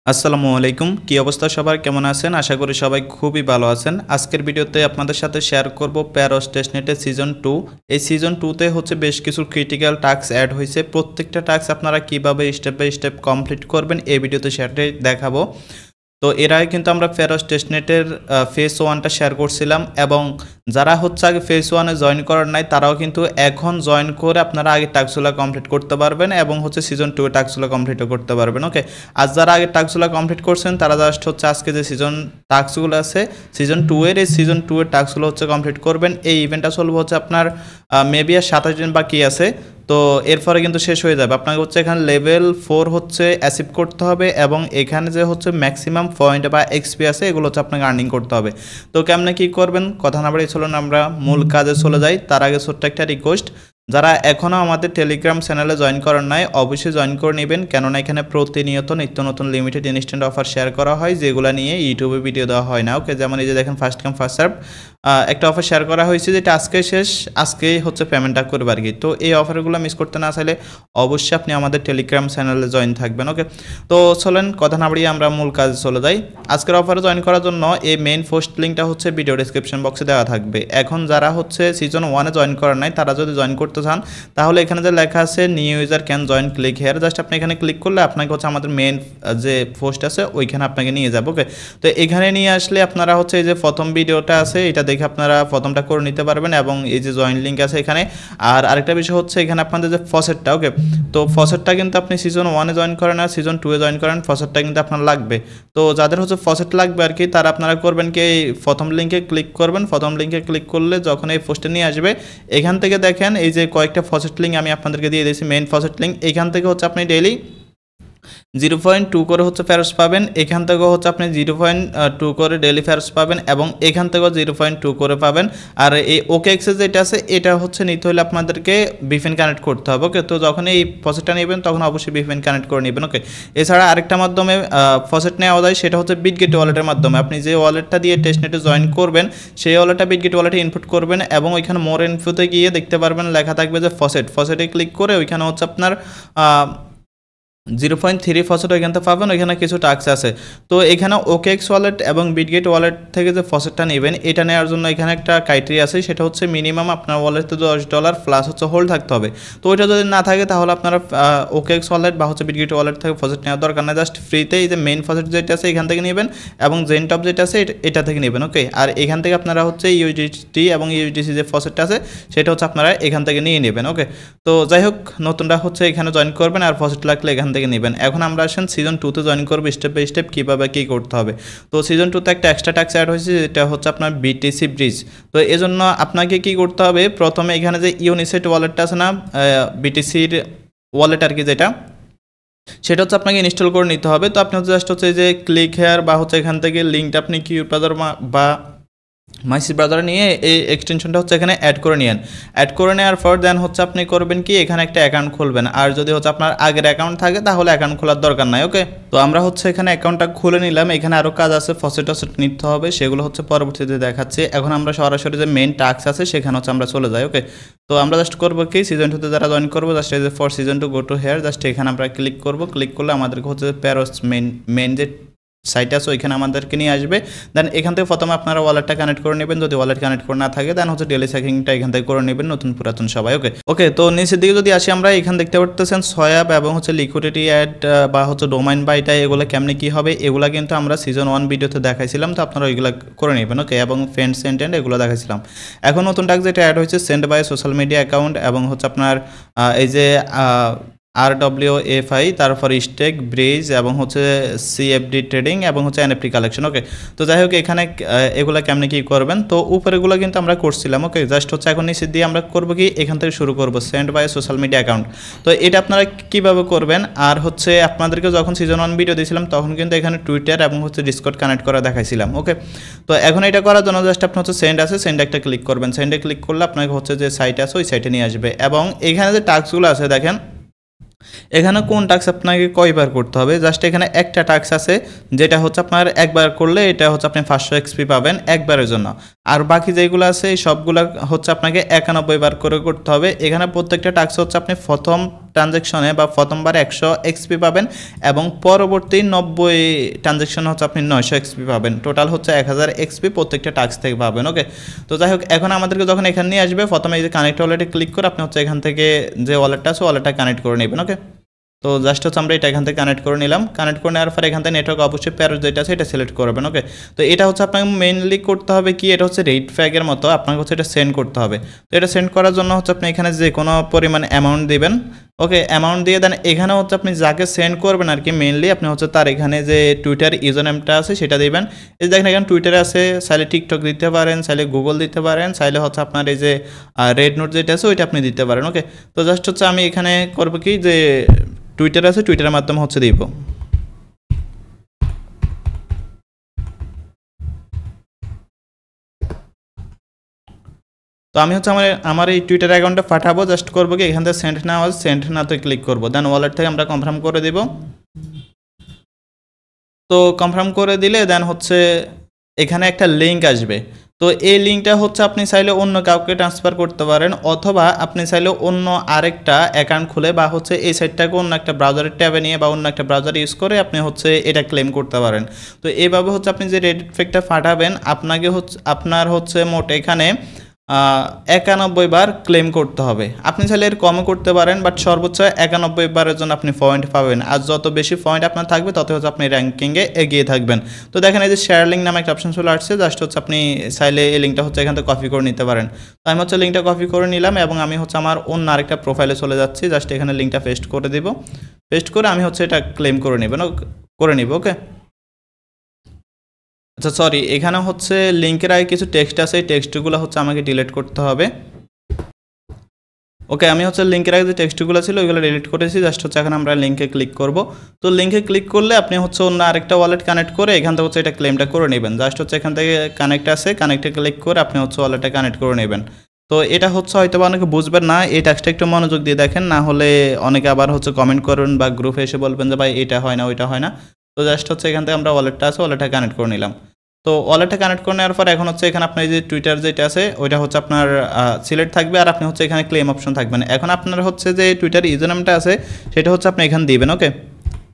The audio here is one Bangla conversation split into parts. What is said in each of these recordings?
আসসালামু আলাইকুম, কি অবস্থা সবার, কেমন আছেন? আশা করি সবাই খুবই ভালো আছেন। আজকের ভিডিওতে আপনাদের সাথে শেয়ার করব প্যারোস টেস্টনেটের সিজন 2। এই সিজন 2তে হচ্ছে বেশ কিছু ক্রিটিক্যাল টাস্ক অ্যাড হয়েছে। প্রত্যেকটা টাস্ক আপনারা কিভাবে স্টেপ বাই স্টেপ কমপ্লিট করবেন এই ভিডিওতে সেটাই দেখাবো। তো এর আগে কিন্তু আমরা প্যারোস টেস্টনেটের ফেজ 1টা শেয়ার করছিলাম, এবং যারা হচ্ছে আগে ফেজ 1-এ জয়েন করার নাই তারাও কিন্তু এখন জয়েন করে আপনারা আগে টাস্কগুলো কমপ্লিট করতে পারবেন, এবং হচ্ছে সিজন 2 এর টাস্কগুলো কমপ্লিটও করতে পারবেন। ওকে, আর যারা আগে টাস্কগুলো কমপ্লিট করছেন তারা জাস্ট হচ্ছে আজকে যে সিজন টাস্কগুলো আছে সিজন 2 এর, এই সিজন 2 এর টাস্কগুলো হচ্ছে কমপ্লিট করবেন। এই ইভেন্টটা চলবে হচ্ছে আপনার মেবি আর 27 দিন বাকি আছে। তো এরপরে কিন্তু শেষ হয়ে যাবে। আপনাকে হচ্ছে এখানে লেভেল 4 হচ্ছে অ্যাচিভ করতে হবে, এবং এখানে যে হচ্ছে ম্যাক্সিমাম পয়েন্ট বা এক্সপি আছে এগুলো হচ্ছে আপনাকে আর্নিং করতে হবে। তো কেমনে কী করবেন, কথা না বাড়িয়ে চলুন আমরা মূল কাজে চলে যাই। তার আগে ছোট্ট একটা রিকোয়েস্ট, যারা এখনও আমাদের টেলিগ্রাম চ্যানেলে জয়েন করার নাই অবশ্যই জয়েন করে নেবেন, কেননা এখানে প্রতিনিয়ত নিত্য নতুন লিমিটেড ইনস্ট্যান্ট অফার শেয়ার করা হয় যেগুলো নিয়ে ইউটিউবে ভিডিও দেওয়া হয় না। ওকে, যেমন এই যে দেখেন ফার্স্ট কাম ফার্স্ট সার্ভ একটা অফার শেয়ার করা হয়েছে, যেটা আজকেই শেষ, আজকেই হচ্ছে পেমেন্টটা করবে আর কি। তো এই অফারগুলো মিস করতে না চাইলে অবশ্যই আপনি আমাদের টেলিগ্রাম চ্যানেলে জয়েন থাকবেন। ওকে, তো চলেন কথা না বাড়িয়ে আমরা মূল কাজে চলে যাই। আজকের অফারে জয়েন করার জন্য এই মেইন পোস্ট লিঙ্কটা হচ্ছে ভিডিও ডিসক্রিপশন বক্সে দেওয়া থাকবে। এখন যারা হচ্ছে সিজন 1-এ জয়েন করার নাই তারা যদি জয়েন করতে চান তাহলে এখানে যে লেখা আছে new user can join click here, just আপনি এখানে ক্লিক করলে আপনাকে হচ্ছে আমাদের মেইন যে পোস্ট আছে ওইখানে আপনাকে নিয়ে যাবে। ওকে, তো এখানে নিয়ে আসলে আপনারা হচ্ছে এই যে প্রথম ভিডিওটা আছে এটা দেখে আপনারা প্রথমটা করে নিতে পারবেন, এবং এই যে জয়েন লিঙ্ক আছে এখানে। আর আরেকটা বিষয় হচ্ছে এখানে আপনাদের যে ফসেটটা, ওকে, তো ফসেটটা কিন্তু আপনি সিজন 1-এ জয়েন করেন আর সিজন 2-এ জয়েন করেন, ফসেটটা কিন্তু আপনার লাগবে। তো যাদের হচ্ছে ফসেট লাগবে আর কি, তারা আপনারা করবেন কি, এই প্রথম লিঙ্কে ক্লিক করবেন। প্রথম লিঙ্কে ক্লিক করলে যখন এই পোস্টে নিয়ে আসবে এখান থেকে দেখেন এই যে কয়েকটা ফসেট লিঙ্ক আমি আপনাদেরকে দিয়ে দিয়েছি, মেইন ফসেট লিঙ্ক। এখান থেকে হচ্ছে আপনি ডেইলি 0.2 করে হচ্ছে ফেরত পাবেন, এখান থেকেও হচ্ছে আপনি 0.2 করে ডেলি ফেরত পাবেন, এবং এখান থেকেও 0.2 করে পাবেন। আর এই ওকে এক্সেস যেটা আছে এটা হচ্ছে নিতে হলে আপনাদেরকে ভিপিএন কানেক্ট করতে হবে। ওকে, তো যখন এই ফসেটটা নেবেন তখন অবশ্যই ভিপিএন কানেক্ট করে নেবেন। ওকে, এছাড়া আরেকটা মাধ্যমে ফসেট নেওয়া যায়, সেটা হচ্ছে বিটগেট ওয়ালেটের মাধ্যমে। আপনি যে ওয়ালেটটা দিয়ে টেস্টনেটে জয়েন করবেন সেই ওয়ালেটটা বিটগেট ওয়ালেটে ইনপুট করবেন, এবং ওইখানে মোর ইনফোতে গিয়ে দেখতে পারবেন লেখা থাকবে যে ফসেটে ক্লিক করে ওইখানে হচ্ছে আপনার 0.3 ফসেট ওইখান থেকে পাবেন, ওইখানে কিছু টাস্ক আছে। তো এখানে ওকেএক্স ওয়ালেট এবং বিটগেট ওয়ালেট থেকে যে ফসেটটা নেবেন এটা নেওয়ার জন্য এখানে একটা ক্রাইটেরিয়া আছে, সেটা হচ্ছে মিনিমাম আপনার ওয়ালেটে $10 প্লাস হচ্ছে হোল্ড থাকতে হবে। তো ওইটা যদি না থাকে তাহলে আপনারা ওকেএক্স ওয়ালেট বা হচ্ছে বিটগেট ওয়ালেট থেকে ফসেট নেওয়ার দরকার না, জাস্ট ফ্রিতে এই যে মেইন ফসেট যেটা আছে এখান থেকে নেবেন, এবং জেনটপ যেটা আছে এটা থেকে নেবেন। ওকে, আর এখান থেকে আপনারা হচ্ছে ইউএসডিটি এবং ইউএসডিসি যে ফসেটটা আছে সেটা হচ্ছে আপনারা এখান থেকে নিয়ে নেবেন। ওকে, তো যাই হোক নতুনটা হচ্ছে এখানে জয়েন করবেন, আর ফসেট লাগলে এখান থেকে নেবেন। এখন আমরা আসেন সিজন 2-তে জয়েন করবো স্টেপ বাই স্টেপ কীভাবে কী করতে হবে। তো সিজন 2-তে একটা এক্সট্রা টাস্ক অ্যাড হয়েছে, যেটা হচ্ছে আপনার বিটিসি ব্রিজ। তো এই জন্য আপনাকে কী করতে হবে, প্রথমে এখানে যে ইউনিসেট ওয়ালেটটা আছে না, বিটিসির ওয়ালেট আর কি, যেটা সেটা হচ্ছে আপনাকে ইনস্টল করে নিতে হবে। তো আপনি জাস্ট হচ্ছে যে ক্লিক হেয়ার বা হচ্ছে এখান থেকে লিঙ্কটা আপনি কিউ ব্রাউজার বা মাইসি ব্রাউজারে নিয়ে এই এক্সটেনশনটা হচ্ছে এখানে অ্যাড করে নিন। অ্যাড করে নেওয়ার পর দেন হচ্ছে আপনি করবেন কি, এখানে একটা অ্যাকাউন্ট খুলবেন। আর যদি হচ্ছে আপনার আগের অ্যাকাউন্ট থাকে তাহলে অ্যাকাউন্ট খোলার দরকার নাই। ওকে, তো আমরা হচ্ছে এখানে অ্যাকাউন্টটা খুলে নিলাম। এখানে আরও কাজ আছে, ফসেট নিতে হবে, সেগুলো হচ্ছে পরবর্তীতে দেখাচ্ছে। এখন আমরা সরাসরি যে মেইন টাস্ক আছে সেখানে হচ্ছে আমরা চলে যাই। ওকে, তো আমরা জাস্ট করবো কি, সিজন 2-তে যারা জয়েন করবো জাস্ট এই যে for season 2 go to here, just এখানে আমরা ক্লিক করবো। ক্লিক করলে আমাদেরকে হচ্ছে প্যারোস মেইন যে সাইট আছে ওইখানে আমাদেরকে নিয়ে আসবে। দেন এখান থেকে প্রথমে আপনারা ওয়ালেটটা কানেক্ট করে নেবেন, যদি ওয়ালেট কানেক্ট করে না থাকে দেন হচ্ছে ডেলি চেকিংটা এখান থেকে করে নেবেন, নতুন পুরাতন সবাই। ওকে, তো নিচের দিকে যদি আসি আমরা এখানে দেখতে পারতেছেন সোয়াপ এবং হচ্ছে লিকুইডিটি অ্যাড বা হচ্ছে ডোমাইন বাইটা, এগুলো কেমনে কী হবে এগুলো কিন্তু আমরা সিজন 1 ভিডিওতে দেখাইছিলাম, তো আপনারা ওইগুলো করে নেবেন। ওকে, এবং ফ্রেন্ড সেন্টেন্ট এগুলো দেখাইছিলাম। এখন নতুন টাস্ক যেটা অ্যাড হয়েছে send by social media account, এবং হচ্ছে আপনার এই যে RWFI, তারপর স্টেক ব্রিজ, এবং হচ্ছে CFD ট্রেডিং, এবং হচ্ছে NFT কালেকশন। ওকে, তো যাই হোক এখানে এগুলো কেমনে কী করবেন, তো উপরেগুলো কিন্তু আমরা করছিলাম। ওকে, জাস্ট হচ্ছে এখন নিচে দিয়ে আমরা করবো কি, এখান থেকে শুরু করবো send by social media account. তো এটা আপনারা কীভাবে করবেন, আর হচ্ছে আপনাদেরকে যখন সিজন 1 ভিডিও দিয়েছিলাম তখন কিন্তু এখানে টুইটার এবং হচ্ছে ডিসকর্ড কানেক্ট করা দেখাইছিলাম। ওকে, তো এখন এটা করার জন্য জাস্ট আপনি হচ্ছে সেন্ড আছে, সেন্ড একটা ক্লিক করবেন। সেন্ডে ক্লিক করলে আপনাকে হচ্ছে যে সাইট আছে ওই সাইটে নিয়ে আসবে, এবং এখানে যে টাস্কগুলো আছে দেখেন এখানে কোন টাস্ক আপনাকে কয়বার করতে হবে, জাস্ট এখানে একটা টাস্ক আছে যেটা হচ্ছে আপনার একবার করলে এটা হচ্ছে আপনি 500 XP পাবেন একবারের জন্য। আর বাকি যেগুলো আছে এই সবগুলো হচ্ছে আপনাকে 91 বার করে করতে হবে। এখানে প্রত্যেকটা টাস্ক হচ্ছে আপনি প্রথম ট্রানজ্যাকশনে বা প্রথমবার 100 এক্সপি পাবেন এবং পরবর্তী 90 ট্রানজ্যাকশনে হচ্ছে আপনি 900 এক্সপি পাবেন। টোটাল হচ্ছে 1000 এক্সপি প্রত্যেকটা টাস্ক থেকে পাবেন। ওকে, তো যাই হোক এখন আমাদেরকে যখন এখানে নিয়ে আসবে প্রথমে এই যে কানেক্ট ওয়ালেটে ক্লিক করে আপনি হচ্ছে এখান থেকে যে ওয়ালেটটা আছে ওয়ালেটটা কানেক্ট করে নেবেন। ওকে, তো জাস্ট হচ্ছে আমরা এটা এখান থেকে কানেক্ট করে নিলাম। কানেক্ট করে নেওয়ার পর এখান থেকে নেটওয়ার্ক অবশ্যই প্যারোস যেটা আছে এটা সিলেক্ট করবেন। ওকে, তো এটা হচ্ছে আপনাকে মেইনলি করতে হবে কি, এটা হচ্ছে রেড ফ্ল্যাগের মতো আপনাকে হচ্ছে এটা সেন্ড করতে হবে। তো এটা সেন্ড করার জন্য হচ্ছে আপনি এখানে যে কোনো পরিমাণ অ্যামাউন্ট দিবেন। ওকে, অ্যামাউন্ট দিয়ে দেন এখানে হচ্ছে আপনি যাকে সেন্ড করবেন আর কি মেইনলি আপনি হচ্ছে তার এখানে যে টুইটার ইউজার নেমটা আছে সেটা দিবেন। এই দেখেন এখানে টুইটারে আছে, চাইলে টিকটক দিতে পারেন, চাইলে গুগল দিতে পারেন, চাইলে হচ্ছে আপনার এই যে রেড নোট যেটা আছে ওইটা আপনি দিতে পারেন। ওকে, তো জাস্ট হচ্ছে আমি এখানে করবো কি যে টুইটার আছে টুইটারের মাধ্যমে হচ্ছে দিব। তো আমি হচ্ছে আমার এই টুইটার অ্যাকাউন্টে পাঠাবো। জাস্ট করবো কি এখান থেকে সেন্ড নাও, সেন্ড নাতে ক্লিক করবো, দেন ওয়ালেট থেকে আমরা কনফার্ম করে দিব। তো কনফার্ম করে দিলে দেন হচ্ছে এখানে একটা লিঙ্ক আসবে। তো এই লিঙ্কটা হচ্ছে আপনি চাইলে অন্য কাউকে ট্রান্সফার করতে পারেন অথবা আপনি চাইলে অন্য আরেকটা অ্যাকাউন্ট খুলে বা হচ্ছে এই সাইটটাকে অন্য একটা ব্রাউজারের ট্যাবে নিয়ে বা অন্য একটা ব্রাউজার ইউজ করে আপনি হচ্ছে এটা ক্লেম করতে পারেন। তো এইভাবে হচ্ছে আপনি যে রেড ফ্ল্যাগটা পাঠাবেন আপনাকে হচ্ছে আপনার হচ্ছে মোট এখানে 91 বার ক্লেম করতে হবে। আপনি চাইলে এর কমও করতে পারেন বাট সর্বোচ্চ 91 বারের জন্য আপনি পয়েন্ট পাবেন। আর যত বেশি পয়েন্ট আপনার থাকবে তত হচ্ছে আপনি র্যাঙ্কিংয়ে এগিয়ে থাকবেন। তো দেখেন এই যে শেয়ার লিঙ্ক নামে একটা অপশন চলে আসছে, জাস্ট হচ্ছে আপনি চাইলে এই লিঙ্কটা হচ্ছে এখান থেকে কপি করে নিতে পারেন। তো আমি হচ্ছে লিঙ্কটা কপি করে নিলাম এবং আমি হচ্ছে আমার অন্য আরেকটা প্রোফাইলে চলে যাচ্ছি। জাস্ট এখানে লিঙ্কটা পেস্ট করে দিব, পেস্ট করে আমি হচ্ছে এটা ক্লেম করে নিব। ওকে, আচ্ছা সরি, এখানে হচ্ছে লিঙ্কের আগে কিছু টেক্সট আছে, এই টেক্সটগুলো হচ্ছে আমাকে ডিলিট করতে হবে। ওকে, আমি হচ্ছে লিঙ্কের আগে যে টেক্সটগুলো ছিল ওইগুলো ডিলিট করেছি। জাস্ট হচ্ছে এখন আমরা লিঙ্কে ক্লিক করব। তো লিঙ্কে ক্লিক করলে আপনি হচ্ছে অন্য আরেকটা ওয়ালেট কানেক্ট করে এখান থেকে হচ্ছে এটা ক্লেমটা করে নেবেন। জাস্ট হচ্ছে এখান থেকে কানেক্ট আছে, কানেক্টে ক্লিক করে আপনি হচ্ছে ওয়ালেটটা কানেক্ট করে নেবেন। তো এটা হচ্ছে হয়তো অনেকে বুঝবেন না, এই টাস্কটা একটু মনোযোগ দিয়ে দেখেন, না হলে অনেকে আবার হচ্ছে কমেন্ট করবেন বা গ্রুপে এসে বলবেন যে ভাই এটা হয় না ওইটা হয় না। তো জাস্ট হচ্ছে এখান থেকে আমরা ওয়ালেটটা আছে ওয়ালেটটা কানেক্ট করে নিলাম। তো ওয়ালেটটা কানেক্ট করে নেওয়ার পর এখন হচ্ছে এখানে আপনার যে টুইটার যেটা আছে ওইটা হচ্ছে আপনার সিলেক্ট থাকবে আর আপনি হচ্ছে এখানে ক্লেম অপশন থাকবেন। এখন আপনার হচ্ছে যে টুইটার ইউজার নামটা আছে সেটা হচ্ছে আপনি এখানে দিবেন। ওকে,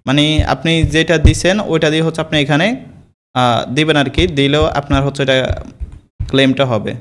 মানে আপনি যেটা দিছেন ওইটা দিয়ে হচ্ছে আপনি এখানে দিবেন আর কি, দিলেও আপনার হচ্ছে এটা ক্লেমটা হবে।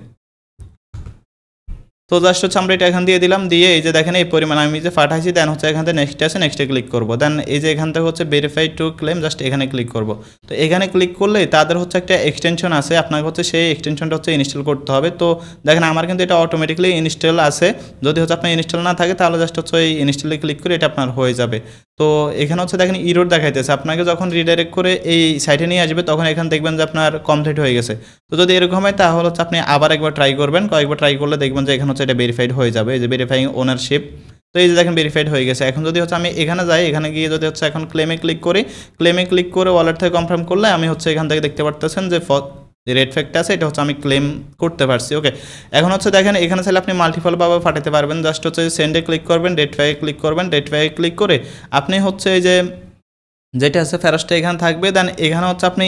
তো জাস্ট হচ্ছে আমরা এটা এখান দিয়ে দিলাম, দিয়ে এই যে দেখেন এই পরিমাণ আমি যে পাঠাইছি দেন হচ্ছে এখান থেকে নেক্সট আছে নেক্সটে ক্লিক করবো। দেন এই যে এখান থেকে হচ্ছে ভেরিফাই টু ক্লেম, জাস্ট এখানে ক্লিক করব। তো এখানে ক্লিক করলে তাদের হচ্ছে একটা এক্সটেনশন আছে, আপনাকে হচ্ছে সেই এক্সটেনশনটা হচ্ছে ইনস্টল করতে হবে। তো দেখেন আমার কিন্তু এটা অটোমেটিকলি ইনস্টল আছে, যদি হচ্ছে আপনার ইনস্টল না থাকে তাহলে জাস্ট হচ্ছে এই ইনস্টলে ক্লিক করে এটা আপনার হয়ে যাবে। তো এখানে হচ্ছে দেখেন ইরোর দেখাইতেছে, আপনাকে যখন রিডাইরেক্ট করে এই সাইটে নিয়ে আসবে তখন এখানে দেখবেন যে আপনার কমপ্লিট হয়ে গেছে। তো যদি এরকম হয় তাহলে হচ্ছে আপনি আবার একবার ট্রাই করবেন, কয়েকবার ট্রাই করলে দেখবেন যে এখানে হচ্ছে এটা ভেরিফাইড হয়ে যাবে, এই যে ভেরিফাইং ওনারশিপ। তো এই যে দেখেন ভেরিফাইড হয়ে গেছে। এখন যদি হচ্ছে আমি এখানে যাই, এখানে গিয়ে যদি হচ্ছে এখন ক্লেমে ক্লিক করি, ক্লেমে ক্লিক করে ওয়ালেট থেকে কনফার্ম করলে আমি হচ্ছে এখান থেকে দেখতে পারতেছেন যে রেড ফ্ল্যাগটা আছে এটা হচ্ছে আমি ক্লেম করতে পারছি। ওকে, এখন হচ্ছে দেখেন এখানে চাইলে আপনি মাল্টিপলভাবে পাঠাতে পারবেন। জাস্ট হচ্ছে সেন্ডে ক্লিক করবেন, রেড ফ্ল্যাগে ক্লিক করবেন, রেড ফ্ল্যাগে ক্লিক করে আপনি হচ্ছে এই যে যেটা আছে ফেরস্টটা এখানে থাকবে, দেন এখানে হচ্ছে আপনি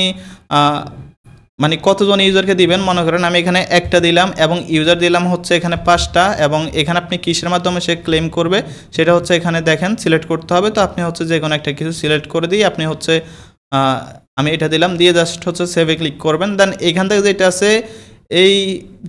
মানে কতজন ইউজারকে দিবেন, মনে করেন আমি এখানে একটা দিলাম এবং ইউজার দিলাম হচ্ছে এখানে 5টা এবং এখানে আপনি কিসের মাধ্যমে সে ক্লেম করবে সেটা হচ্ছে এখানে দেখেন সিলেক্ট করতে হবে। তো আপনি হচ্ছে যে কোনো একটা কিছু সিলেক্ট করে দিয়ে আপনি হচ্ছে আমি এটা দিলাম, দিয়ে জাস্ট হচ্ছে সেভে ক্লিক করবেন। দেন এখান থেকে যেটা আছে এই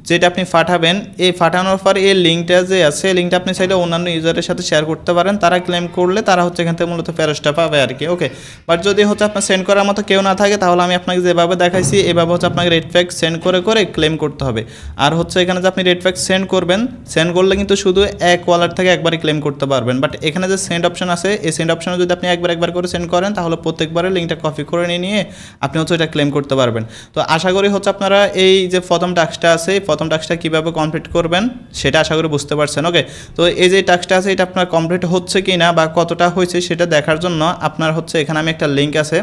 যেটা আপনি পাঠাবেন, এই পাঠানোর পর এই লিঙ্কটা যে আছে লিঙ্কটা আপনি চাইলে অন্যান্য ইউজারের সাথে শেয়ার করতে পারেন, তারা ক্লেম করলে তারা হচ্ছে এখান থেকে মূলত ফেরস্টটা পাবে আর কি। ওকে, বাট যদি হচ্ছে আপনার সেন্ড করার মতো কেউ না থাকে তাহলে আমি আপনাকে যেভাবে দেখাইছি এভাবে হচ্ছে আপনাকে রেড ফ্ল্যাগ সেন্ড করে করে ক্লেম করতে হবে। আর হচ্ছে এখানে যে আপনি রেড ফ্ল্যাগ সেন্ড করবেন, সেন্ড করলে কিন্তু শুধু এক ওয়ালেট থেকে একবারই ক্লেম করতে পারবেন। বাট এখানে যে সেন্ড অপশন আছে এই সেন্ড অপশনে যদি আপনি একবার করে সেন্ড করেন তাহলে প্রত্যেকবারে লিঙ্কটা কপি করে নিয়ে আপনি হচ্ছে এটা ক্লেম করতে পারবেন। তো আশা করি হচ্ছে আপনারা এই যে প্রথম টাস্কটা আছে প্রথম টাস্কটা কীভাবে কমপ্লিট করবেন সেটা আশা করি বুঝতে পারছেন। ওকে, তো এই যে টাস্কটা আছে এটা আপনার কমপ্লিট হচ্ছে কি না বা কতটা হয়েছে সেটা দেখার জন্য আপনার হচ্ছে এখানে আমি একটা লিঙ্ক আছে,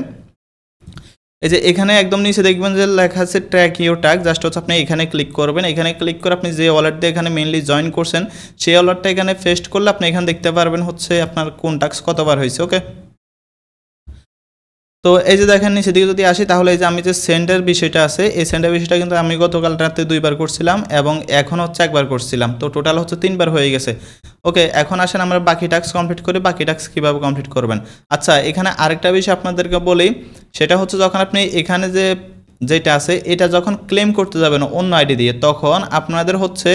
এই যে এখানে একদম নিচে দেখবেন যে লেখা আছে ট্র্যাক ইউর টাস্ক, জাস্ট হচ্ছে আপনি এখানে ক্লিক করবেন। এখানে ক্লিক করে আপনি যে ওয়ালেট দিয়ে এখানে মেইনলি জয়েন করছেন সেই ওয়ালেটটা এখানে পেস্ট করলে আপনি এখানে দেখতে পারবেন হচ্ছে আপনার কোন টাস্ক কতবার হয়েছে। ওকে, তো এই যে দেখেন নিচের দিকে যদি আসি তাহলে এই যে আমি যে সেন্ডের বিষয়টা আছে এই সেন্ডের বিষয়টা কিন্তু আমি গতকাল রাতে 2বার করছিলাম এবং এখন হচ্ছে 1বার করছিলাম, তো টোটাল হচ্ছে 3বার হয়ে গেছে। ওকে, এখন আসেন আমরা বাকি টাস্ক কমপ্লিট করি। বাকি টাস্ক কীভাবে কমপ্লিট করবেন? আচ্ছা, এখানে আরেকটা বিষয় আপনাদেরকে বলি, সেটা হচ্ছে যখন আপনি এখানে যেটা আছে এটা যখন ক্লেম করতে যাবেন অন্য আইডি দিয়ে, তখন আপনাদের হচ্ছে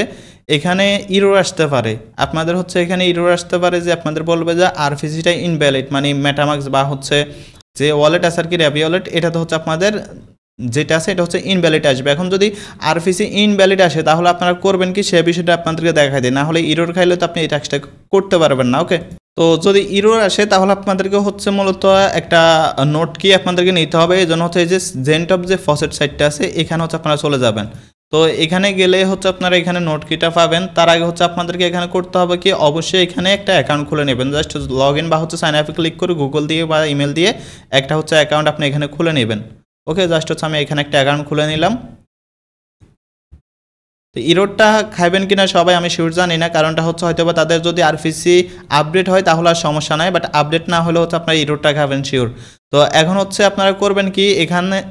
এখানে ইরর আসতে পারে। আপনাদের হচ্ছে এখানে ইরর আসতে পারে যে আপনাদের বলবে যে আরপিসিটা ইনভ্যালিড, মানে মেটামাক্স বা হচ্ছে যে ওয়ালেট আছে আর কি, র্যাবি ওয়ালেট, এটাতে হচ্ছে আপনাদের যেটা আছে এটা হচ্ছে ইনভ্যালিড আসবে। এখন যদি আরপিসি ইনভ্যালিড আসে তাহলে আপনারা করবেন কি, সে বিষয়টা আপনাদেরকে দেখাই দিই, না হলে ইরর খাইলে তো আপনি এই টাস্কটা করতে পারবেন না। ওকে, তো যদি ইরর আসে তাহলে আপনাদেরকে হচ্ছে মূলত একটা নোট কি আপনাদেরকে নিতে হবে। এই জন্য হচ্ছে এই যে জেন্টপ যে ফসেট সাইটটা আছে এখানে হচ্ছে আপনারা চলে যাবেন। তো এখানে গেলে হচ্ছে আপনারা এখানে নোট কিটা পাবেন। তার আগে হচ্ছে আপনাদেরকে এখানে করতে হবে কি, অবশ্যই এখানে একটা অ্যাকাউন্ট খুলে নেবেন। জাস্ট লগ ইন বা হচ্ছে সাইন আপে ক্লিক করে গুগল দিয়ে বা ইমেল দিয়ে একটা হচ্ছে অ্যাকাউন্ট আপনি এখানে খুলে নেবেন। ওকে, জাস্ট হচ্ছে আমি এখানে একটা অ্যাকাউন্ট খুলে নিলাম। তো ইরোডটা খাইবেন কিনা সবাই আমি শিওর জানি না, কারণটা হচ্ছে হয়তো বা তাদের যদি আরপিসি আপডেট হয় তাহলে আর সমস্যা নাই, বাট আপডেট না হলে হচ্ছে আপনারা ইরোডটা খাবেন শিওর। তো এখন হচ্ছে আপনারা করবেন কি,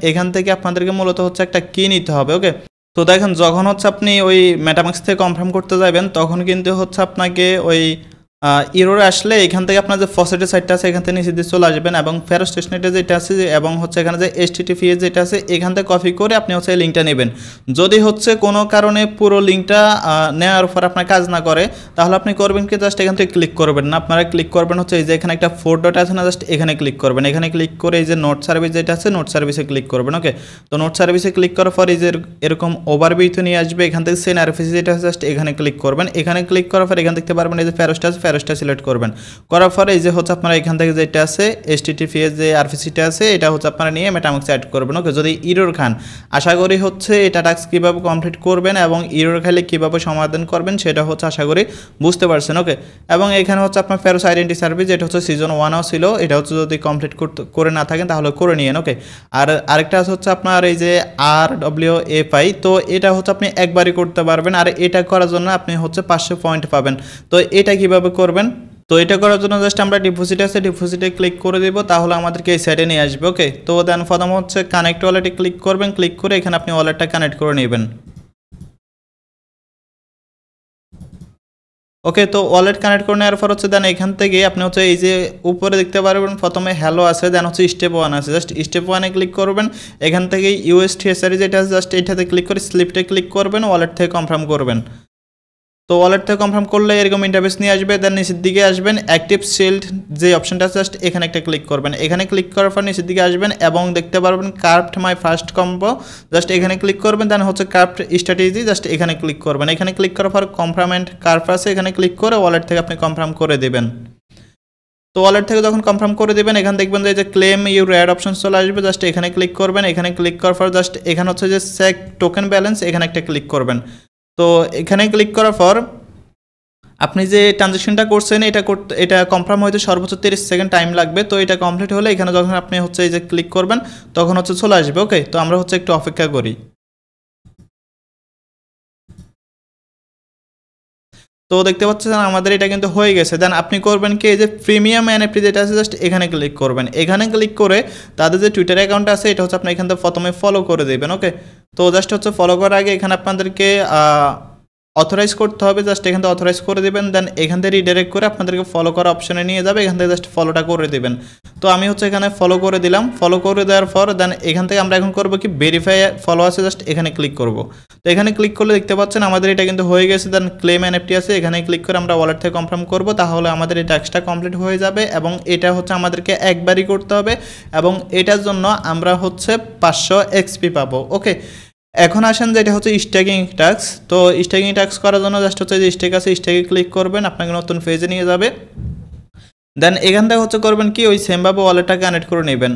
এখান থেকে আপনাদেরকে মূলত হচ্ছে একটা কি নিতে হবে। ওকে, তো দেখেন যখন হচ্ছে আপনি ওই মেটামাক্স থেকে কনফার্ম করতে যাবেন তখন কিন্তু হচ্ছে আপনাকে ওই ইরোর আসলে এখান থেকে আপনার যে ফসেটের সাইটটা আছে এখান থেকে নিচে দিয়ে চলে আসবেন এবং ফেরো স্টেশনেটে যেটা আছে এবং হচ্ছে এখানে যে HTTPS যেটা আছে এখান থেকে কপি করে আপনি হচ্ছে লিঙ্কটা নেবেন। যদি হচ্ছে কোনো কারণে পুরো লিঙ্কটা নেওয়ার পর আপনার কাজ না করে তাহলে আপনি করবেন কি, জাস্ট এখান থেকে ক্লিক করবেন না, আপনারা ক্লিক করবেন হচ্ছে এই যে এখানে একটা 4 ডট আছে না, জাস্ট এখানে ক্লিক করবেন। এখানে ক্লিক করে এই যে নোট সার্ভিস যেটা আছে নোট সার্ভিসে ক্লিক করবেন। ওকে, তো নোট সার্ভিসে ক্লিক করার পর এই যে এরকম ওভারভিউতে নিয়ে আসবে, এখান থেকে সেন আরপিসি যেটা আছে জাস্ট এখানে ক্লিক করবেন। এখানে ক্লিক করার পর এখান দেখতে পারবেন এই যে ফেরোসটা সিলেক্ট করবেন। করার পরে এই যে হচ্ছে আপনারা এখান থেকে যেটা আছে HTTPS যে আরপিসিটা আছে এটা হচ্ছে আপনারা নিয়ে মেটামাক্সে অ্যাড করবেন। ওকে, যদি ইরর খান, আশা করি হচ্ছে এটা টাস্ক কীভাবে কমপ্লিট করবেন এবং ইরর খাইলে কীভাবে সমাধান করবেন সেটা হচ্ছে আশা করি বুঝতে পারছেন। ওকে, এবং এখানে হচ্ছে আপনার ফেরোস আইডেন্টি সার্ভিস যেটা হচ্ছে সিজন 1ও ছিল, এটা হচ্ছে যদি কমপ্লিট করে না থাকেন তাহলে করে নিয়েন। ওকে, আর আরেকটা হচ্ছে আপনার এই যে RWFI, তো এটা হচ্ছে আপনি একবারই করতে পারবেন, আর এটা করার জন্য আপনি হচ্ছে 500 পয়েন্ট পাবেন। তো এটা কিভাবে করবেন, তো এটা করার জন্য জাস্ট আমরা ডিপোজিট আছে ডিপোজিটে ক্লিক করে দেব, তাহলে আমাদেরকে এই সাইডে নিয়ে আসবে। ওকে, তো দেন প্রথম হচ্ছে কানেক্ট ওয়ালেটে ক্লিক করবেন, ক্লিক করে এখানে আপনি ওয়ালেটটা কানেক্ট করে নেবেন। ওকে, তো ওয়ালেট কানেক্ট করে নেওয়ার পর হচ্ছে দেন এখান থেকে আপনি হচ্ছে এই যে উপরে দেখতে পারবেন প্রথমে হ্যালো আছে, দেন হচ্ছে স্টেপ 1 আছে, জাস্ট স্টেপ 1-এ ক্লিক করবেন। এখান থেকে USTSR যেটা আছে জাস্ট এইটাতে ক্লিক করে স্লিপটে ক্লিক করবেন, ওয়ালেট থেকে কনফার্ম করবেন। তো ওয়ালেট থেকে কনফার্ম করলে এরকম ইন্টারফেস নিয়ে আসবে। দেন নিচের দিকে আসবেন, অ্যাক্টিভ শিল্ড যে অপশনটা আছে জাস্ট এখানে একটা ক্লিক করবেন। এখানে ক্লিক করার পর নিচের দিকে আসবেন এবং দেখতে পারবেন curved my first combo, just এখানে ক্লিক করবেন। দেন হচ্ছে কার্ভড স্ট্র্যাটেজি, জাস্ট এখানে ক্লিক করবেন। এখানে ক্লিক করার পর কনফার্ম অ্যান্ড কার্ভ আছে, এখানে ক্লিক করে ওয়ালেট থেকে আপনি কনফার্ম করে দেবেন। তো ওয়ালেট থেকে যখন কনফার্ম করে দেবেন এখানে দেখবেন যে ক্লেম ইউর অ্যাড অপশন চলে আসবে, জাস্ট এখানে ক্লিক করবেন। এখানে ক্লিক করার পর জাস্ট এখানে হচ্ছে যে চেক টোকেন ব্যালেন্স, এখানে একটা ক্লিক করবেন। তো এখানে ক্লিক করার পর আপনি যে ট্রানজ্যাকশনটা করছেন এটা কনফার্ম হইতে সর্বোচ্চ 30 সেকেন্ড টাইম লাগবে। তো এটা কমপ্লিট হলে এখানে যখন আপনি হচ্ছে এই যে ক্লিক করবেন তখন হচ্ছে চলে আসবে। ওকে, তো আমরা হচ্ছে একটু অপেক্ষা করি। তো দেখতে পাচ্ছেন আমাদের এটা কিন্তু হয়ে গেছে। দেন আপনি করবেন কি, এই যে প্রিমিয়াম NFT যেটা আছে জাস্ট এখানে ক্লিক করবেন। এখানে ক্লিক করে তাদের যে টুইটার অ্যাকাউন্ট আছে এটা হচ্ছে আপনি এখান থেকে প্রথমে ফলো করে দেবেন। ওকে, তো জাস্ট হচ্ছে ফলো করার আগে এখানে আপনাদেরকে অথরাইজ করতে হবে, জাস্ট এখান থেকে অথরাইজ করে দেবেন। দেন এখান থেকে রিডাইরেক্ট করে আপনাদেরকে ফলো করা অপশনে নিয়ে যাবে, এখান থেকে জাস্ট ফলোটা করে দেবেন। তো আমি হচ্ছে এখানে ফলো করে দিলাম। ফলো করে দেওয়ার পর দেন এখান থেকে আমরা এখন করবো কি, ভেরিফাই ফলো আছে জাস্ট এখানে ক্লিক করব। তো এখানে ক্লিক করলে দেখতে পাচ্ছেন আমাদের এটা কিন্তু হয়ে গেছে। দেন ক্লেম NFT আছে, এখানে ক্লিক করে আমরা ওয়ালেট থেকে কনফার্ম করব, তাহলে আমাদের এই টাস্কটা কমপ্লিট হয়ে যাবে এবং এটা হচ্ছে আমাদেরকে একবারই করতে হবে এবং এটার জন্য আমরা হচ্ছে 500 XP পাবো। ওকে, এখন আসেন যে এটা হচ্ছে স্টেকিং টাস্ক। তো স্টেকিং টাস্ক করার জন্য জাস্ট হচ্ছে যে স্টেক আছে স্টেকে ক্লিক করবেন, আপনাকে নতুন পেজে নিয়ে যাবে। দেন এখান থেকে হচ্ছে করবেন কি, ওই সেমভাবে ওয়ালেটটা কানেক্ট করে নেবেন।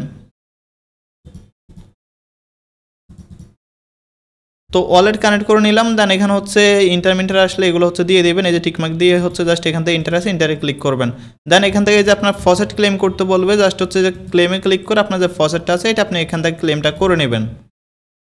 তো ওয়ালেট কানেক্ট করে নিলাম। দেন এখানে হচ্ছে ইন্টার আসলে এগুলো হচ্ছে দিয়ে দেবেন, এই যে টিকমার্ক দিয়ে হচ্ছে জাস্ট এখান থেকে ইন্টার আছে ইন্টারে ক্লিক করবেন। দেন এখান থেকে যে আপনার ফসেট ক্লেম করতে বলবে, জাস্ট হচ্ছে যে ক্লেমে ক্লিক করে আপনার যে ফসেটটা আছে এটা আপনি এখান থেকে ক্লেমটা করে নেবেন।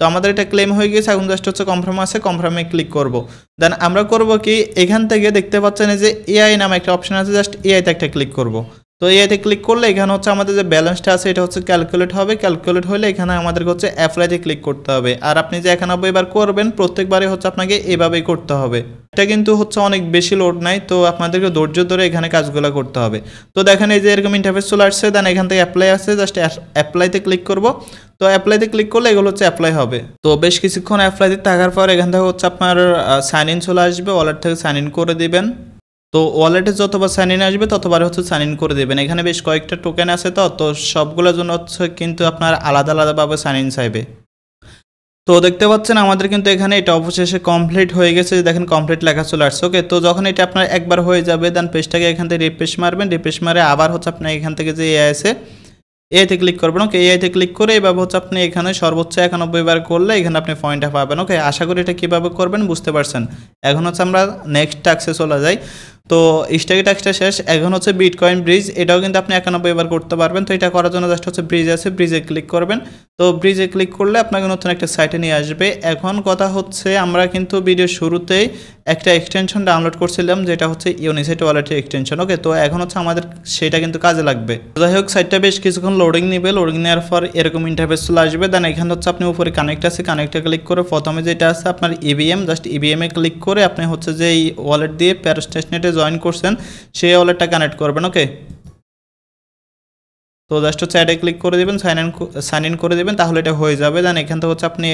তো আমাদের এটা ক্লেম হয়ে গেছে, এখন জাস্ট হচ্ছে কনফার্ম আছে, কনফার্মে ক্লিক করব। দেন আমরা করব কি, এখান থেকে দেখতে পাচ্ছেন যে AI নামে একটা অপশন আছে, জাস্ট AI তে একটা ক্লিক করব। তো তো এতে ক্লিক করলে এখানে হচ্ছে আমাদের যে ব্যালেন্সটা আছে এটা হচ্ছে ক্যালকুলেট হবে, ক্যালকুলেট হলে এখানে আমাদেরকে হচ্ছে অ্যাপ্লাইতে ক্লিক করতে হবে। আর আপনি যে 91 বার করবেন প্রত্যেকবারে হচ্ছে আপনাকে এভাবেই করতে হবে। এটা কিন্তু হচ্ছে অনেক বেশি লোড নাই, তো আপনাদেরকে ধৈর্য ধরে এখানে কাজগুলো করতে হবে। তো দেখেন এই যে এরকম ইন্টারফেস চলে আসছে, দেন এখান থেকে অ্যাপ্লাই আছে, জাস্ট অ্যাপ্লাইতে ক্লিক করব। তো অ্যাপ্লাইতে ক্লিক করলে এগুলো হচ্ছে অ্যাপ্লাই হবে। তো বেশ কিছুক্ষণ অ্যাপ্লাইতে থাকার পর এখান থেকে হচ্ছে আপনার সাইন ইন চলে আসবে, ওয়ালেট থেকে সাইন ইন করে দিবেন। তো ওয়ালেটে যতবার সাইন ইন আসবে ততবার হচ্ছে সাইন ইন করে দেবেন। এখানে বেশ কয়েকটা টোকেন আছে, তো সবগুলোর জন্য হচ্ছে কিন্তু আপনার আলাদা আলাদাভাবে সাইন ইন চাইবে। তো দেখতে পাচ্ছেন আমাদের কিন্তু এখানে এটা অবশেষে কমপ্লিট হয়ে গেছে, দেখেন কমপ্লিট লেখা চলে আসছে। ওকে, তো যখন এটা আপনার একবার হয়ে যাবে দেন পেজটাকে এখান থেকে রিফ্রেশ মারবেন, রিফ্রেশ মারে আবার হচ্ছে আপনার এখান থেকে যে এআই আছে এতে ক্লিক করবেন। ওকে, এআইতে ক্লিক করে এভাবে হচ্ছে আপনি এখানে সর্বোচ্চ 91 বার করলে এখানে আপনি পয়েন্টটা পাবেন। ওকে, আশা করি এটা কীভাবে করবেন বুঝতে পারছেন। এখন হচ্ছে আমরা নেক্সট টাস্কে চলে যাই। তো স্ট্যাকি টাস্কটা শেষ, এখন হচ্ছে বিটকয়েন ব্রিজ, এটাও কিন্তু আপনি 91 বার করতে পারবেন। তো এটা করার জন্য জাস্ট হচ্ছে ব্রিজ আছে, ব্রিজে ক্লিক করবেন। তো ব্রিজে ক্লিক করলে আপনাকে নতুন একটা সাইটে নিয়ে আসবে। এখন কথা হচ্ছে আমরা কিন্তু ভিডিওর শুরুতেই একটা এক্সটেনশন ডাউনলোড করছিলাম যেটা হচ্ছে ইউনিসাইট ওয়ালেটের এক্সটেনশন। ওকে, তো এখন হচ্ছে আমাদের সেটা কিন্তু কাজে লাগবে। যাই হোক, সাইটটা বেশ কিছুক্ষণ লোডিং নেবে, লোডিং নেওয়ার পর এরকম ইন্টারফেস চলে আসবে। দেন এখানে হচ্ছে আপনি উপরে কানেক্ট আছে, কানেক্টে ক্লিক করে প্রথমে যেটা আছে আপনার ইভিএম, জাস্ট ইভিএমে ক্লিক করে আপনি হচ্ছে যে এই ওয়ালেট দিয়ে প্যারোস টেস্টনেটে জয়েন করছেন সেই ওয়ালেটটা কানেক্ট করবেন। ওকে, তো জাস্ট হচ্ছে অ্যাডে ক্লিক করে দেবেন, সাইন ইন করে দেবেন, তাহলে এটা হয়ে যাবে। দেন এখান থেকে হচ্ছে আপনি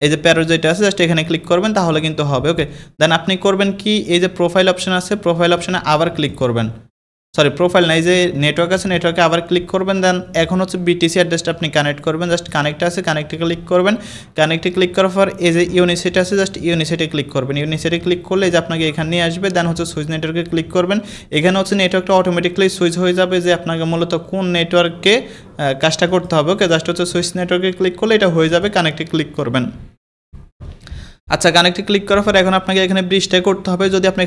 এই যে প্যারো যেটা আছে জাস্ট এখানে ক্লিক করবেন, তাহলে কিন্তু হবে। ওকে, দেন আপনি করবেন কি, এই যে প্রোফাইল অপশন আছে, প্রোফাইল অপশনে আবার ক্লিক করবেন। সরি, প্রোফাইল না, এই যে নেটওয়ার্ক আছে নেটওয়ার্কে আবার ক্লিক করবেন। দেন এখন হচ্ছে বিটিসি অ্যাড্রেসটা আপনি কানেক্ট করবেন, জাস্ট কানেক্ট আছে কানেক্টে ক্লিক করবেন। কানেক্টে ক্লিক করার পর এই যে ইউনিসাইট আছে জাস্ট ইউনিসাইটে ক্লিক করবেন। ইউনিসাইটে ক্লিক করলে এই যে আপনাকে এখানে নিয়ে আসবে। দেন হচ্ছে সুইচ নেটওয়ার্কে ক্লিক করবেন। এখানে হচ্ছে নেটওয়ার্কটা অটোমেটিকলি সুইচ হয়ে যাবে যে আপনাকে মূলত কোন নেটওয়ার্কে কাজটা করতে হবে। ওকে, জাস্ট হচ্ছে সুইচ নেটওয়ার্কে ক্লিক করলে এটা হয়ে যাবে, কানেক্টে ক্লিক করবেন। আচ্ছা, কানেক্টে ক্লিক করার পর এখন আপনাকে এখানে ব্রিজটা করতে হবে। যদি আপনি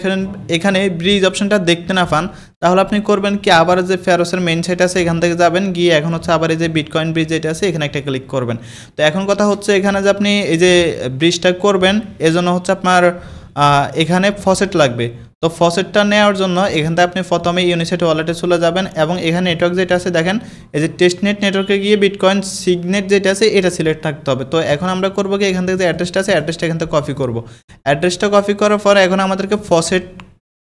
এখানে ব্রিজ অপশনটা দেখতে না পান তাহলে আপনি করবেন কি, আবার যে ফেরোসের মেইন সাইট আছে এখান থেকে যাবেন, গিয়ে এখন হচ্ছে আবার এই যে বিটকয়েন ব্রিজ যেটা আছে এখানে একটা ক্লিক করবেন। তো এখন কথা হচ্ছে এখানে যে আপনি এই যে ব্রিজটা করবেন এজন্য হচ্ছে আপনার এখানে ফসেট লাগবে। তো ফসেটটা নেওয়ার জন্য এখান থেকে আপনি প্রথমে ইউনিসাইট ওয়ালেটে চলে যাবেন এবং এখানে নেটওয়ার্ক যেটা আছে দেখেন এই যে টেস্টনেট নেটওয়ার্কে গিয়ে বিটকয়েন সিগনেট যেটা আছে এটা সিলেক্ট থাকতে হবে। তো এখন আমরা করবো কি, এখান থেকে যে অ্যাড্রেসটা আছে অ্যাড্রেসটা এখান থেকে কপি করবো। অ্যাড্রেসটা কপি করার পর এখন আমাদেরকে ফসেট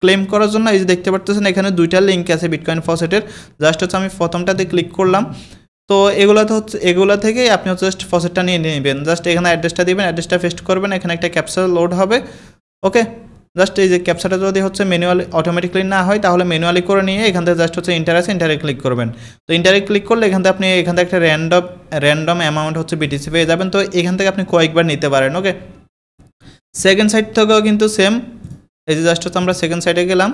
ক্লেম করার জন্য এই যে দেখতে পাচ্ছেন এখানে দুইটা লিঙ্ক আছে বিটকয়েন ফসেটের। জাস্ট হচ্ছে আমি প্রথমটাতে ক্লিক করলাম। তো এগুলো থেকে আপনি হচ্ছে জাস্ট ফসেটটা নিয়ে নেবেন। জাস্ট এখানে অ্যাড্রেসটা দিবেন, অ্যাড্রেসটা পেস্ট করবেন, এখানে একটা ক্যাপচা লোড হবে। ওকে, জাস্ট এই যে ক্যাপচাটা যদি হচ্ছে ম্যানুয়ালি অটোমেটিকলি না হয় তাহলে ম্যানুয়ালি করে নিয়ে এখান থেকে জাস্ট হচ্ছে ইন্টার আছে ইন্টারে ক্লিক করবেন। তো ইন্টারে ক্লিক করলে এখান থেকে আপনি এখান থেকে একটা র্যান্ডম অ্যামাউন্ট হচ্ছে বিটিসি পেয়ে যাবেন। তো এখান থেকে আপনি কয়েকবার নিতে পারেন। ওকে, সেকেন্ড সাইড থেকেও কিন্তু সেম, এই যে জাস্ট হচ্ছে আমরা সেকেন্ড সাইডে গেলাম।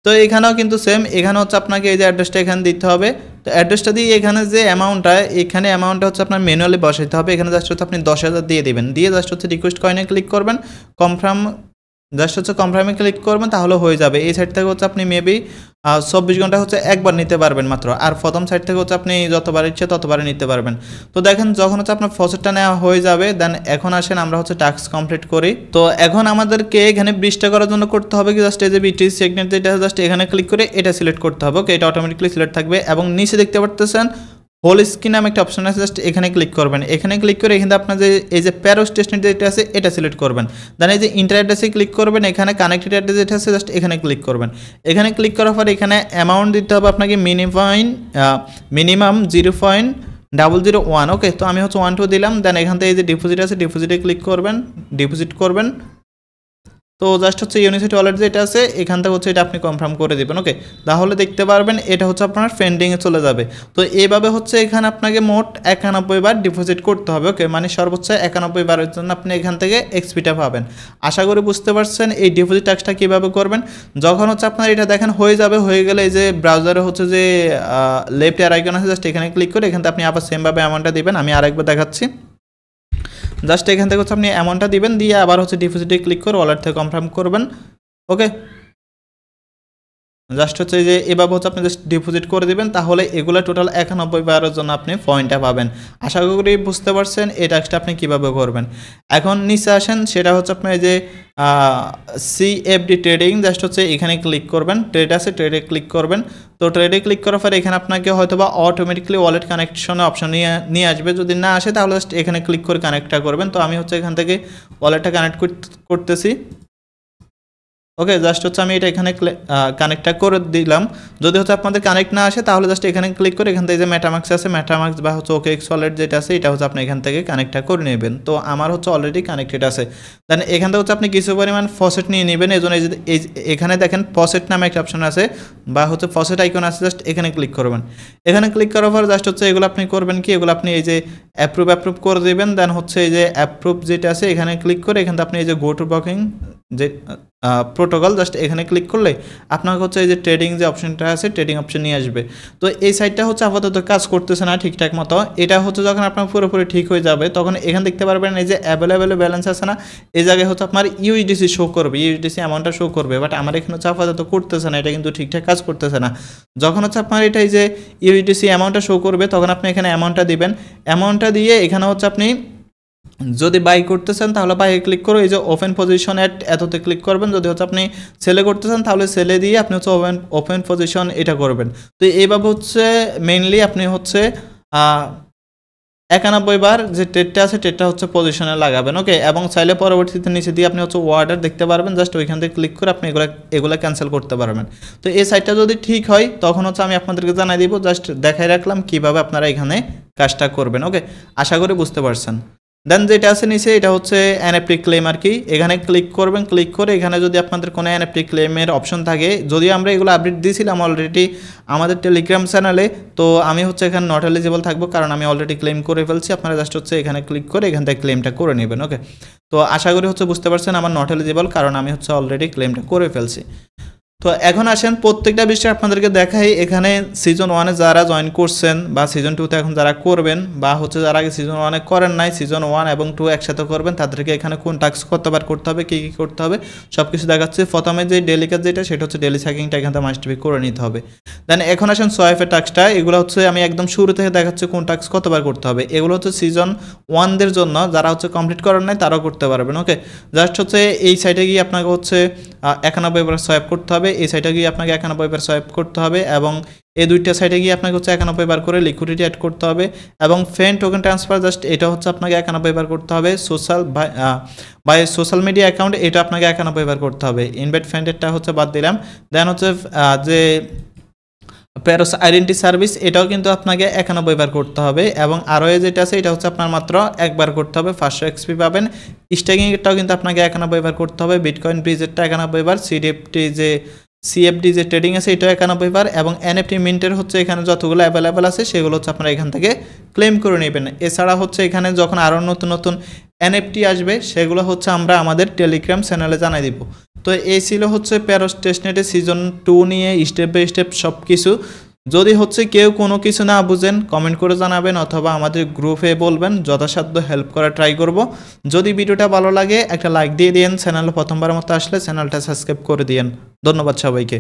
তো এখানেও কিন্তু সেম, এখানে হচ্ছে আপনাকে এই যে অ্যাড্রেসটা এখানে দিতে হবে। তো অ্যাড্রেসটা দিয়ে এখানে যে অ্যামাউন্টটা হচ্ছে আপনার ম্যানুয়ালি বসাইতে হবে। এখানে জাস্ট হচ্ছে আপনি 10,000 দিয়ে দেবেন, দিয়ে জাস্ট হচ্ছে রিকোয়েস্ট কয়েনে ক্লিক করবেন, কনফার্ম জাস্ট হচ্ছে কনফার্মে ক্লিক করবেন, তাহলে হয়ে যাবে। এই সাইট থেকে হচ্ছে আপনি মেবি 24 ঘন্টা হচ্ছে একবার নিতে পারবেন মাত্র। আর প্রথম সাইট থেকে হচ্ছে আপনি যতবার ইচ্ছে ততবারই নিতে পারবেন। তো দেখেন যখন হচ্ছে আপনার ফসেটটা নেওয়া হয়ে যাবে দেন এখন আসেন আমরা হচ্ছে টাস্ক কমপ্লিট করি। তো এখন আমাদেরকে এখানে ব্রিজটা করার জন্য করতে হবে কি, জাস্ট এই যে বিটিসি সিগনেট যেটা জাস্ট এখানে ক্লিক করে এটা সিলেক্ট করতে হবে। ওকে, এটা অটোমেটিকলি সিলেক্ট থাকবে এবং নিচে দেখতে পারতেছেন হোল স্ক্রিন নামে একটা অপশন আছে, জাস্ট এখানে ক্লিক করবেন। এখানে ক্লিক করে এখানে আপনার যে এই যে প্যারোস টেস্টনেট যেটা আছে এটা সিলেক্ট করবেন। দেন এই যে ইন্টার অ্যাড্রেসে ক্লিক করবেন, এখানে কানেক্টেড অ্যাড্রেস যেটা আছে জাস্ট এখানে ক্লিক করবেন। এখানে ক্লিক করার পর এখানে অ্যামাউন্ট দিতে হবে আপনাকে মিনিমাম 0.001। ওকে, তো আমি হচ্ছে 1 দিলাম। দেন এখান থেকে এই যে ডিপোজিট আছে ডিপোজিটে ক্লিক করবেন, ডিপোজিট করবেন। তো জাস্ট হচ্ছে ইউনিসাইট ওয়ালেট যেটা আছে এখান থেকে হচ্ছে এটা আপনি কনফার্ম করে দেবেন। ওকে, তাহলে দেখতে পারবেন এটা হচ্ছে আপনার পেন্ডিংয়ে চলে যাবে। তো এইভাবে হচ্ছে এখানে আপনাকে মোট 91 বার ডিপোজিট করতে হবে। ওকে, মানে সর্বোচ্চ 91 বারের জন্য আপনি এখান থেকে এক্সপিটা পাবেন। আশা করি বুঝতে পারছেন এই ডিপোজিট টাস্কটা কীভাবে করবেন। যখন হচ্ছে আপনার এটা দেখেন হয়ে যাবে, হয়ে গেলে এই যে ব্রাউজারে হচ্ছে যে লেফট এর আইকন আছে জাস্ট এখানে ক্লিক করে এখান থেকে আপনি আবার সেমভাবে অ্যামাউন্টটা দিবেন। আমি আরেকবার দেখাচ্ছি, জাস্ট এখান থেকে হচ্ছে আপনি অ্যামাউন্টটা দিবেন, দিয়ে আবার হচ্ছে ডিপোজিটে ক্লিক করে ওয়ালেট থেকে কনফার্ম করবেন। ওকে, জাস্ট হচ্ছে যে এভাবে হচ্ছে আপনি জাস্ট ডিপোজিট করে দিবেন, তাহলে এগুলো টোটাল 91 বারের জন্য আপনি পয়েন্টটা পাবেন। আশা করি বুঝতে পারছেন এই টাস্কটা আপনি কীভাবে করবেন। এখন নিচে আসেন, সেটা হচ্ছে আপনার এই যে সিএফডি ট্রেডিং, জাস্ট হচ্ছে এখানে ক্লিক করবেন, ট্রেড আছে ট্রেডে ক্লিক করবেন। তো ট্রেডে ক্লিক করার পরে এখানে আপনাকে হয়তো বা অটোমেটিকলি ওয়ালেট কানেকশনের অপশন নিয়ে আসবে, যদি না আসে তাহলে জাস্ট এখানে ক্লিক করে কানেক্টটা করবেন। তো আমি হচ্ছে এখান থেকে ওয়ালেটটা কানেক্ট করতেছি। ওকে, জাস্ট হচ্ছে আমি এটা এখানে কানেক্টটা করে দিলাম। যদি হচ্ছে আপনাদের কানেক্ট না আসে তাহলে জাস্ট এখানে ক্লিক করে এখান থেকে যে মেটামাক্স আছে, মেটামাক্স বা হচ্ছে OKX ওয়ালেট যেটা আছে এটা হচ্ছে আপনি এখান থেকে কানেক্টটা করে নেবেন। তো আমার হচ্ছে অলরেডি কানেক্টেড আছে। দেন এখান থেকে হচ্ছে আপনি কিছু পরিমাণ ফসেট নিয়ে নেবেন। এই জন্য এখানে দেখেন ফসেট নামে একটা অপশন আছে বা হচ্ছে ফসেট আইকন আছে, জাস্ট এখানে ক্লিক করবেন। এখানে ক্লিক করার পর জাস্ট হচ্ছে এগুলো আপনি করবেন কি, এগুলো আপনি এই যে অ্যাপ্রুভ করে দেবেন। দেন হচ্ছে এই যে অ্যাপ্রুভ যেটা আছে এখানে ক্লিক করে এখান থেকে আপনি এই যে গো টু ব্লকিং যে প্রোটোকল, জাস্ট এখানে ক্লিক করলে আপনাকে হচ্ছে এই যে ট্রেডিং যে অপশনটা আছে ট্রেডিং অপশন নিয়ে আসবে। তো এই সাইটটা হচ্ছে আপাতত কাজ করতেছে না ঠিকঠাক মতো। এটা হচ্ছে যখন আপনার পুরোপুরি ঠিক হয়ে যাবে তখন এখানে দেখতে পারবেন এই যে অ্যাভেলেবেল ব্যালেন্স আছে না, এই জায়গায় হচ্ছে আপনার ইউএসডিসি শো করবে, ইউএসডিসি অ্যামাউন্টটা শো করবে। বাট আমার এখানে হচ্ছে আপাতত করতেছে না, এটা কিন্তু ঠিকঠাক কাজ করতেছে না। যখন হচ্ছে আপনার এটা এই যে ইউএসডিসি অ্যামাউন্টটা শো করবে তখন আপনি এখানে অ্যামাউন্টটা দিবেন। অ্যামাউন্টটা দিয়ে এখানে হচ্ছে আপনি যদি বাই করতে চান তাহলে বাইয়ে ক্লিক করে এই যে ওপেন পজিশন এততে ক্লিক করবেন। যদি হচ্ছে আপনি সেলে করতে চান তাহলে সেলে দিয়ে আপনি হচ্ছে ওপেন পজিশন এটা করবেন। তো এইভাবে হচ্ছে মেইনলি আপনি হচ্ছে 91 বার যে ট্রেডটা আছে ট্রেডটা হচ্ছে পজিশনে লাগাবেন। ওকে, এবং চাইলে পরবর্তীতে নিচে দিয়ে আপনি হচ্ছে ওয়ার্ডার দেখতে পারবেন, জাস্ট ওইখান থেকে ক্লিক করে আপনি এগুলো ক্যান্সেল করতে পারবেন। তো এই সাইটটা যদি ঠিক হয় তখন হচ্ছে আমি আপনাদেরকে জানাই দিব, জাস্ট দেখাই রাখলাম কীভাবে আপনারা এখানে কাজটা করবেন। ওকে, আশা করি বুঝতে পারছেন। দেন যেটা আছে নিচে এটা হচ্ছে এনএফটি ক্লেম আর কি, এখানে ক্লিক করবেন। ক্লিক করে এখানে যদি আপনাদের কোনো এনএফটি ক্লেমের অপশন থাকে, যদিও আমরা এগুলো আপডেট দিয়েছিলাম অলরেডি আমাদের টেলিগ্রাম চ্যানেলে, তো আমি হচ্ছে এখানে নট এলিজিবল থাকবো কারণ আমি অলরেডি ক্লেম করে ফেলছি। আপনারা জাস্ট হচ্ছে এখানে ক্লিক করে এখান থেকে ক্লেমটা করে নেবেন। ওকে, তো আশা করি হচ্ছে বুঝতে পারছেন আমার নট এলিজিবল কারণ আমি হচ্ছে অলরেডি ক্লেমটা করে ফেলছি। তো এখন আসেন প্রত্যেকটা বিষয় আপনাদেরকে দেখাই। এখানে সিজন 1-এ যারা জয়েন করছেন বা সিজন 2-তে এখন যারা করবেন বা হচ্ছে যারা আগে সিজন 1-এ করেন নাই, সিজন 1 এবং 2 একসাথে করবেন, তাদেরকে এখানে কোন টাস্ক কতবার করতে হবে, কী কী করতে হবে সব কিছু দেখাচ্ছে। প্রথমে যে ডেলি কাজ যেটা সেটা হচ্ছে ডেলি সাইকিংটা এখান থেকে মাস্ট বি করে নিতে হবে। দেন এখন আসেন সোয়াইফের টাস্কটা, এগুলো হচ্ছে আমি একদম শুরু থেকে দেখাচ্ছি কোন টাস্ক কতবার করতে হবে। এগুলো হচ্ছে সিজন 1-দের জন্য, যারা হচ্ছে কমপ্লিট করেন নাই তারাও করতে পারবেন। ওকে, জাস্ট হচ্ছে এই সাইটে গিয়ে আপনাকে হচ্ছে 91 বার সোয়াইপ করতে হবে, এই সাইটে গিয়ে আপনাকে 91 বার সোয়াইপ করতে হবে এবং এই দুইটা সাইটে গিয়ে আপনাকে হচ্ছে 91 বার করে লিকুইডিটি অ্যাড করতে হবে এবং ফ্রেন্ড টোকেন ট্রান্সফার জাস্ট এটা হচ্ছে আপনাকে 91 বার করতে হবে। বাই সোশ্যাল মিডিয়া অ্যাকাউন্ট এটা আপনাকে 91 বার করতে হবে। ইনভাইট ফ্রেন্ডেরটা হচ্ছে বাদ দিলাম। দেন হচ্ছে যে প্যারোস আইডেন্টি সার্ভিস এটাও কিন্তু আপনাকে 91 বার করতে হবে এবং আরও যেটা আছে এটা হচ্ছে আপনার মাত্র একবার করতে হবে, 500 এক্সপি পাবেন। স্টেকিংটাও কিন্তু আপনাকে 91 বার করতে হবে, বিটকয়েন ব্রিজেরটা 91 বার, সিএফডি যে ট্রেডিং আছে এটাও 91 বার এবং এনএফটি মিন্টের হচ্ছে এখানে যতগুলো অ্যাভেলেবেল আছে সেগুলো হচ্ছে আপনারা এখান থেকে ক্লেম করে নেবেন। এছাড়া হচ্ছে এখানে যখন আরও নতুন নতুন এনএফটি আসবে সেগুলো হচ্ছে আমরা আমাদের টেলিগ্রাম চ্যানেলে জানাই দিব। তো এই ছিল হচ্ছে প্যারোস টেস্টনেটে সিজন 2 নিয়ে স্টেপ বাই স্টেপ সব কিছু। যদি হচ্ছে কেউ কোনো কিছু না বুঝেন কমেন্ট করে জানাবেন অথবা আমাদের গ্রুপে বলবেন, যথাসাধ্য হেল্প করার ট্রাই করব। যদি ভিডিওটা ভালো লাগে একটা লাইক দিয়ে দিন, চ্যানেলে প্রথমবার মতো আসলে চ্যানেলটা সাবস্ক্রাইব করে দিন। ধন্যবাদ সবাইকে।